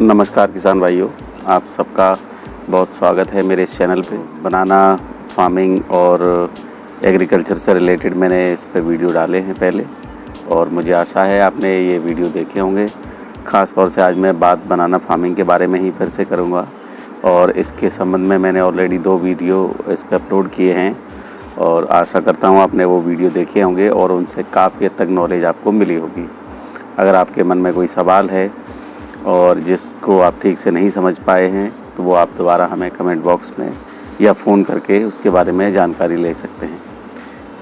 नमस्कार किसान भाइयों, आप सबका बहुत स्वागत है मेरे इस चैनल पे। बनाना फार्मिंग और एग्रीकल्चर से रिलेटेड मैंने इस पे वीडियो डाले हैं पहले, और मुझे आशा है आपने ये वीडियो देखे होंगे। ख़ास तौर से आज मैं बात बनाना फार्मिंग के बारे में ही फिर से करूँगा, और इसके संबंध में मैंने ऑलरेडी 2 वीडियो इस पर अपलोड किए हैं, और आशा करता हूँ आपने वो वीडियो देखे होंगे और उनसे काफ़ी हद तक नॉलेज आपको मिली होगी। अगर आपके मन में कोई सवाल है और जिसको आप ठीक से नहीं समझ पाए हैं, तो वो आप दोबारा हमें कमेंट बॉक्स में या फ़ोन करके उसके बारे में जानकारी ले सकते हैं।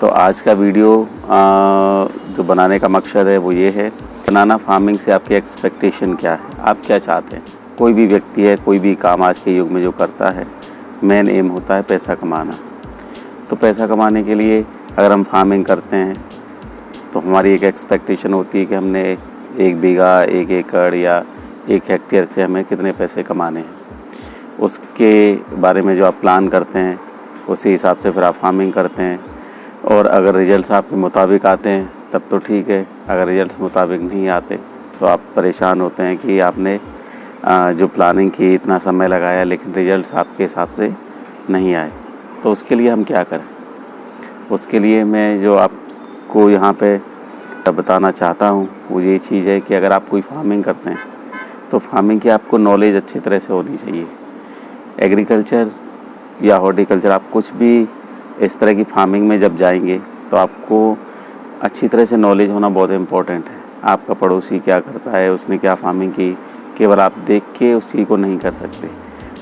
तो आज का वीडियो जो बनाने का मकसद है वो ये है, बनाना फार्मिंग से आपकी एक्सपेक्टेशन क्या है, आप क्या चाहते हैं। कोई भी व्यक्ति है, कोई भी काम आज के युग में जो करता है, मेन एम होता है पैसा कमाना। तो पैसा कमाने के लिए अगर हम फार्मिंग करते हैं तो हमारी एक एक्सपेक्टेशन होती है कि हमने 1 बीघा, 1 एकड़ या 1 हेक्टेयर से हमें कितने पैसे कमाने हैं। उसके बारे में जो आप प्लान करते हैं, उसी हिसाब से फिर आप फार्मिंग करते हैं। और अगर रिजल्ट्स आपके मुताबिक आते हैं तब तो ठीक है, अगर रिजल्ट्स मुताबिक नहीं आते तो आप परेशान होते हैं कि आपने जो प्लानिंग की, इतना समय लगाया, लेकिन रिजल्ट्स आपके हिसाब से नहीं आए। तो उसके लिए हम क्या करें? उसके लिए मैं जो आपको यहाँ पे बताना चाहता हूँ वो ये चीज़ है कि अगर आप कोई फार्मिंग करते हैं तो फार्मिंग की आपको नॉलेज अच्छी तरह से होनी चाहिए। एग्रीकल्चर या हॉर्टिकल्चर, आप कुछ भी इस तरह की फार्मिंग में जब जाएंगे तो आपको अच्छी तरह से नॉलेज होना बहुत इम्पोर्टेंट है। आपका पड़ोसी क्या करता है, उसने क्या फार्मिंग की, केवल आप देख के उसी को नहीं कर सकते।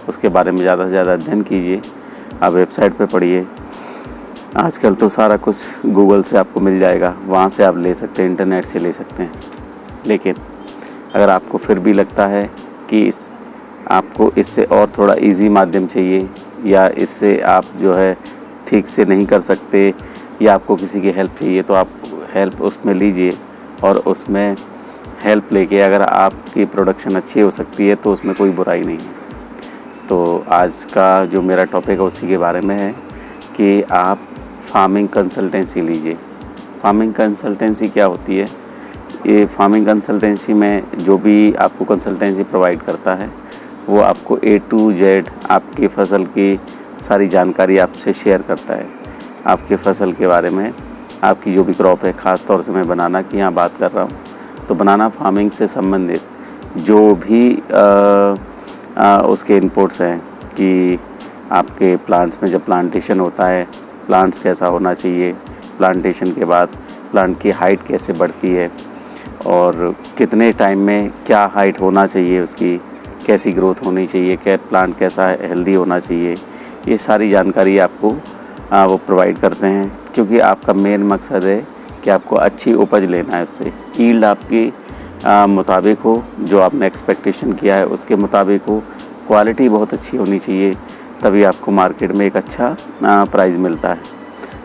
उसके बारे में ज़्यादा से ज़्यादा अध्ययन कीजिए, आप वेबसाइट पे पढ़िए। आजकल तो सारा कुछ गूगल से आपको मिल जाएगा, वहाँ से आप ले सकते हैं, इंटरनेट से ले सकते हैं। लेकिन अगर आपको फिर भी लगता है कि आपको इससे और थोड़ा इजी माध्यम चाहिए, या इससे आप जो है ठीक से नहीं कर सकते, या आपको किसी की हेल्प चाहिए, तो आप हेल्प उसमें लीजिए, और उसमें हेल्प लेके अगर आपकी प्रोडक्शन अच्छी हो सकती है तो उसमें कोई बुराई नहीं है। तो आज का जो मेरा टॉपिक है उसी के बारे में है कि आप फार्मिंग कंसल्टेंसी लीजिए। फार्मिंग कंसल्टेंसी क्या होती है? ये फार्मिंग कंसल्टेंसी में जो भी आपको कंसल्टेंसी प्रोवाइड करता है वो आपको A to Z आपकी फ़सल की सारी जानकारी आपसे शेयर करता है। आपके फ़सल के बारे में, आपकी जो भी क्रॉप है, ख़ास तौर से मैं बनाना की यहाँ बात कर रहा हूँ, तो बनाना फार्मिंग से संबंधित जो भी उसके इनपुट्स हैं कि आपके प्लांट्स में जब प्लांटेशन होता है, प्लांट्स कैसा होना चाहिए, प्लांटेशन के बाद प्लांट की हाइट कैसे बढ़ती है, और कितने टाइम में क्या हाइट होना चाहिए, उसकी कैसी ग्रोथ होनी चाहिए, क्या प्लांट कैसा हेल्दी होना चाहिए, ये सारी जानकारी आपको वो प्रोवाइड करते हैं। क्योंकि आपका मेन मकसद है कि आपको अच्छी उपज लेना है, उससे यील्ड आपकी मुताबिक हो, जो आपने एक्सपेक्टेशन किया है उसके मुताबिक हो, क्वालिटी बहुत अच्छी होनी चाहिए, तभी आपको मार्केट में एक अच्छा प्राइस मिलता है।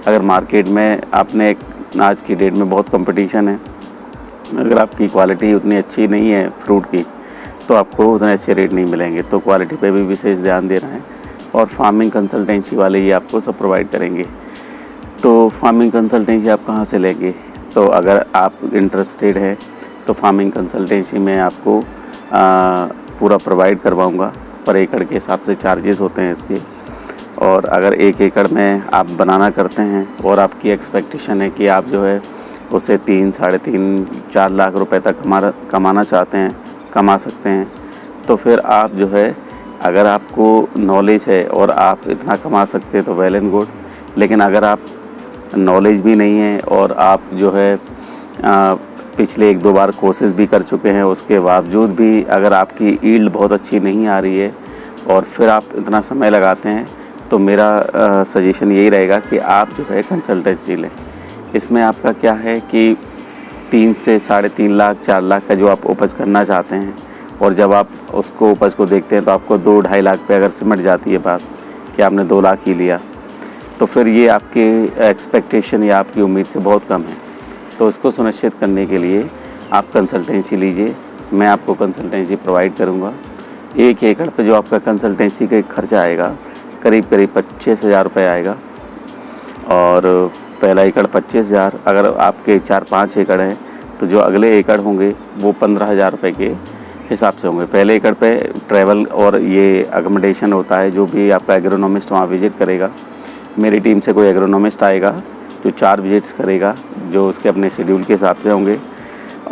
अगर मार्केट में आपने आज की डेट में बहुत कंपटीशन है, अगर आपकी क्वालिटी उतनी अच्छी नहीं है फ्रूट की, तो आपको उतने अच्छे रेट नहीं मिलेंगे। तो क्वालिटी पे भी विशेष ध्यान देना है, और फार्मिंग कंसल्टेंसी वाले ही आपको सब प्रोवाइड करेंगे। तो फार्मिंग कंसल्टेंसी आप कहाँ से लेंगे? तो अगर आप इंटरेस्टेड है तो फार्मिंग कंसल्टेंसी में आपको पूरा प्रोवाइड करवाऊँगा। पर एकड़ के हिसाब से चार्जेस होते हैं इसके, और अगर 1 एकड़ में आप बनाना करते हैं और आपकी एक्सपेक्टेशन है कि आप जो है उसे 3, साढ़े 3, 4 लाख रुपए तक कमाना चाहते हैं, कमा सकते हैं, तो फिर आप जो है, अगर आपको नॉलेज है और आप इतना कमा सकते हैं तो वेल एंड गुड। लेकिन अगर आप नॉलेज भी नहीं है और आप जो है पिछले 1-2 बार कोशिश भी कर चुके हैं, उसके बावजूद भी अगर आपकी यील्ड बहुत अच्छी नहीं आ रही है और फिर आप इतना समय लगाते हैं, तो मेरा सजेशन यही रहेगा कि आप जो है कंसल्टेंसी लें। इसमें आपका क्या है कि 3 से साढ़े 3 लाख, 4 लाख का जो आप उपज करना चाहते हैं, और जब आप उसको उपज को देखते हैं तो आपको 2-2.5 लाख पे अगर सिमट जाती है बात कि आपने 2 लाख ही लिया, तो फिर ये आपके एक्सपेक्टेशन या आपकी उम्मीद से बहुत कम है। तो इसको सुनिश्चित करने के लिए आप कंसल्टेंसी लीजिए। मैं आपको कंसल्टेंसी प्रोवाइड करूँगा। 1 एकड़ पे जो आपका कंसल्टेंसी का खर्चा आएगा करीब 25,000 रुपये आएगा, और पहला एकड़ 25,000, अगर आपके 4-5 एकड़ हैं तो जो अगले एकड़ होंगे वो 15,000 रुपये के हिसाब से होंगे। पहले एकड़ पे ट्रैवल और ये अकोमोडेशन होता है, जो भी आपका एग्रोनॉमिस्ट वहाँ विज़िट करेगा। मेरी टीम से कोई एग्रोनॉमिस्ट आएगा जो 4 विज़िट्स करेगा, जो उसके अपने शेड्यूल के हिसाब से होंगे,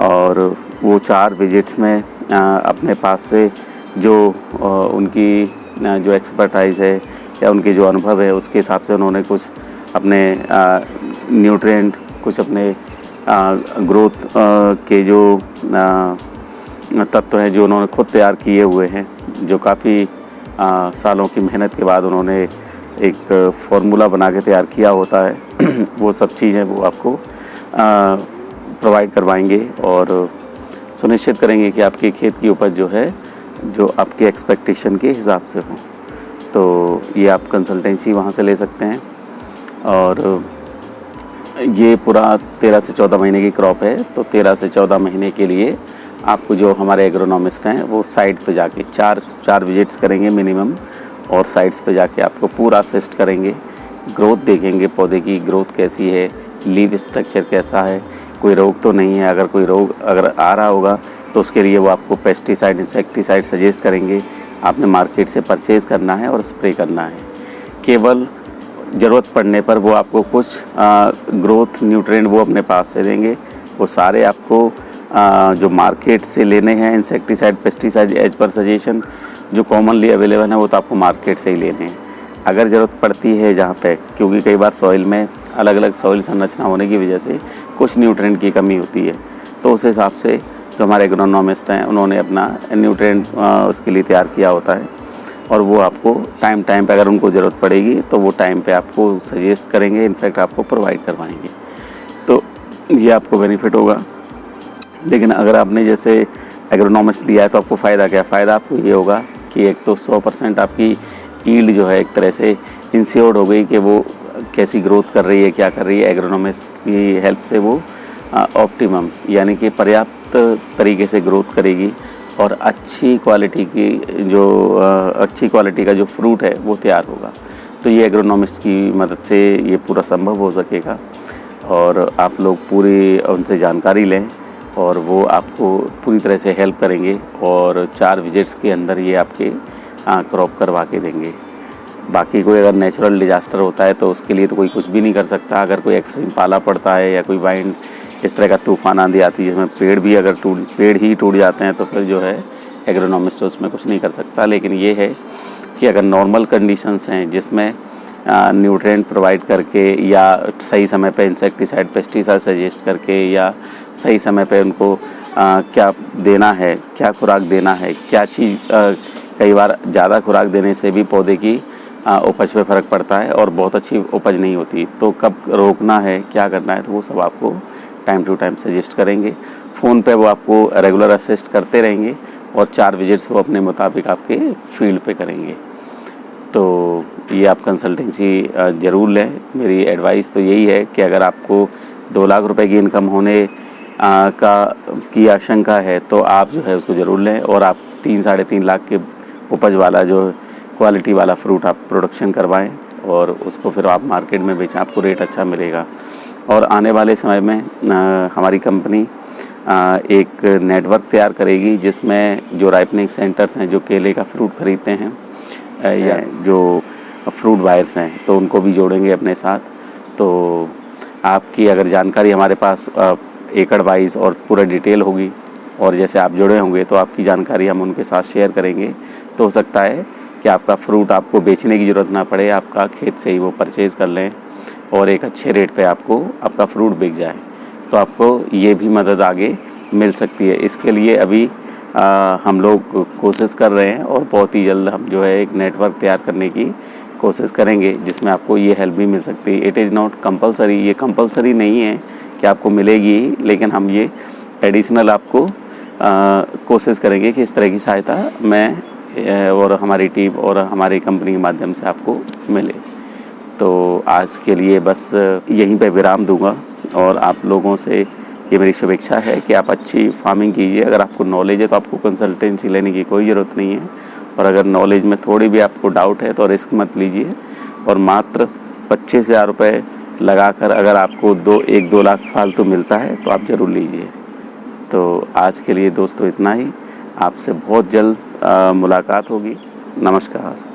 और वो 4 विज़िट्स में अपने पास से जो उनकी जो एक्सपर्टाइज़ है या उनके जो अनुभव है उसके हिसाब से उन्होंने कुछ अपने न्यूट्रिएंट, कुछ अपने ग्रोथ के जो तत्व हैं जो उन्होंने खुद तैयार किए हुए हैं, जो काफ़ी सालों की मेहनत के बाद उन्होंने एक फार्मूला बना के तैयार किया होता है वो सब चीज़ें वो आपको प्रोवाइड करवाएंगे और सुनिश्चित करेंगे कि आपके खेत की उपज जो है, जो आपके एक्सपेक्टेशन के हिसाब से हो। तो ये आप कंसल्टेंसी वहाँ से ले सकते हैं। और ये पूरा 13 से 14 महीने की क्रॉप है, तो 13 से 14 महीने के लिए आपको जो हमारे एग्रोनॉमिस्ट हैं वो साइट पे जाके चार विजिट्स करेंगे मिनिमम, और साइट्स पे जाके आपको पूरा असिस्ट करेंगे। ग्रोथ देखेंगे, पौधे की ग्रोथ कैसी है, लीफ स्ट्रक्चर कैसा है, कोई रोग तो नहीं है। अगर कोई रोग अगर आ रहा होगा तो उसके लिए वो आपको पेस्टिसाइड, इंसेक्टिसाइड सजेस्ट करेंगे। आपने मार्केट से परचेज़ करना है और स्प्रे करना है। केवल ज़रूरत पड़ने पर वो आपको कुछ ग्रोथ न्यूट्रिएंट वो अपने पास से देंगे। वो सारे आपको जो मार्केट से लेने हैं, insecticide, pesticide as per suggestion जो कॉमनली अवेलेबल है वो तो आपको मार्केट से ही लेने हैं। अगर ज़रूरत पड़ती है जहाँ पे, क्योंकि कई बार सॉइल में अलग अलग सॉइल संरचना होने की वजह से कुछ न्यूट्रिएंट की कमी होती है, तो उस हिसाब से जो हमारे एग्रोनॉमिस्ट हैं उन्होंने अपना न्यूट्रिएंट उसके लिए तैयार किया होता है, और वो आपको टाइम पे अगर उनको ज़रूरत पड़ेगी तो वो टाइम पे आपको सजेस्ट करेंगे, इनफैक्ट आपको प्रोवाइड करवाएंगे। तो ये आपको बेनिफिट होगा। लेकिन अगर आपने जैसे एग्रोनॉमिस्ट लिया है तो आपको फ़ायदा क्या? फ़ायदा आपको ये होगा कि एक तो 100% आपकी ईल्ड जो है एक तरह से इंश्योर्ड हो गई कि वो कैसी ग्रोथ कर रही है, क्या कर रही है। एग्रोनॉमिस्ट की हेल्प से वो ऑप्टिमम यानी कि पर्याप्त तरीके से ग्रोथ करेगी और अच्छी क्वालिटी का जो फ्रूट है वो तैयार होगा। तो ये एग्रोनॉमिस्ट की मदद से ये पूरा संभव हो सकेगा, और आप लोग पूरी उनसे जानकारी लें और वो आपको पूरी तरह से हेल्प करेंगे, और 4 विजिट्स के अंदर ये आपके क्रॉप करवा के देंगे। बाकी कोई अगर नेचुरल डिजास्टर होता है तो उसके लिए तो कोई कुछ भी नहीं कर सकता। अगर कोई एक्सट्रीम पाला पड़ता है या कोई वाइंड इस तरह का तूफ़ान आंधी आती है जिसमें पेड़ ही टूट जाते हैं, तो फिर जो है एग्रोनॉमिस्ट उसमें कुछ नहीं कर सकता। लेकिन ये है कि अगर नॉर्मल कंडीशंस हैं जिसमें न्यूट्रिएंट प्रोवाइड करके या सही समय पे इंसेक्टिसाइड, पेस्टिसाइड सजेस्ट करके या सही समय पे उनको क्या देना है, क्या खुराक देना है, क्या चीज़ कई बार ज़्यादा खुराक देने से भी पौधे की उपज पे फ़र्क पड़ता है और बहुत अच्छी उपज नहीं होती। तो कब रोकना है, क्या करना है, तो वो सब आपको टाइम टू टाइम सजेस्ट करेंगे। फ़ोन पे वो आपको रेगुलर असिस्ट करते रहेंगे और 4 विजिट्स वो अपने मुताबिक आपके फील्ड पे करेंगे। तो ये आप कंसल्टेंसी ज़रूर लें। मेरी एडवाइस तो यही है कि अगर आपको 2 लाख रुपए की इनकम होने की आशंका है तो आप जो है उसको ज़रूर लें, और आप 3-3.5 लाख के उपज वाला जो क्वालिटी वाला फ्रूट आप प्रोडक्शन करवाएं और उसको फिर आप मार्केट में बेचें, आपको रेट अच्छा मिलेगा। और आने वाले समय में हमारी कंपनी एक नेटवर्क तैयार करेगी जिसमें जो राइपनिंग सेंटर्स हैं जो केले का फ्रूट खरीदते हैं या जो फ्रूट बायर्स हैं तो उनको भी जोड़ेंगे अपने साथ। तो आपकी अगर जानकारी हमारे पास एकड़ वाइज और पूरा डिटेल होगी, और जैसे आप जुड़े होंगे तो आपकी जानकारी हम उनके साथ शेयर करेंगे, तो हो सकता है कि आपका फ्रूट आपको बेचने की ज़रूरत ना पड़े, आपका खेत से ही वो परचेज़ कर लें और एक अच्छे रेट पे आपको आपका फ्रूट बिक जाए। तो आपको ये भी मदद आगे मिल सकती है। इसके लिए अभी हम लोग कोशिश कर रहे हैं और बहुत ही जल्द हम जो है एक नेटवर्क तैयार करने की कोशिश करेंगे जिसमें आपको ये हेल्प भी मिल सकती है। इट इज़ नॉट कंपलसरी, ये कंपलसरी नहीं है कि आपको मिलेगी ही, लेकिन हम ये एडिशनल आपको कोशिश करेंगे कि इस तरह की सहायता मैं और हमारी टीम और हमारी कंपनी के माध्यम से आपको मिले। तो आज के लिए बस यहीं पे विराम दूंगा, और आप लोगों से ये मेरी शुभेच्छा है कि आप अच्छी फार्मिंग कीजिए। अगर आपको नॉलेज है तो आपको कंसल्टेंसी लेने की कोई ज़रूरत नहीं है, और अगर नॉलेज में थोड़ी भी आपको डाउट है तो रिस्क मत लीजिए, और मात्र 25,000 रुपये लगाकर अगर आपको 1-2 लाख फालतू मिलता है तो आप ज़रूर लीजिए। तो आज के लिए दोस्तों इतना ही। आपसे बहुत जल्द मुलाकात होगी। नमस्कार।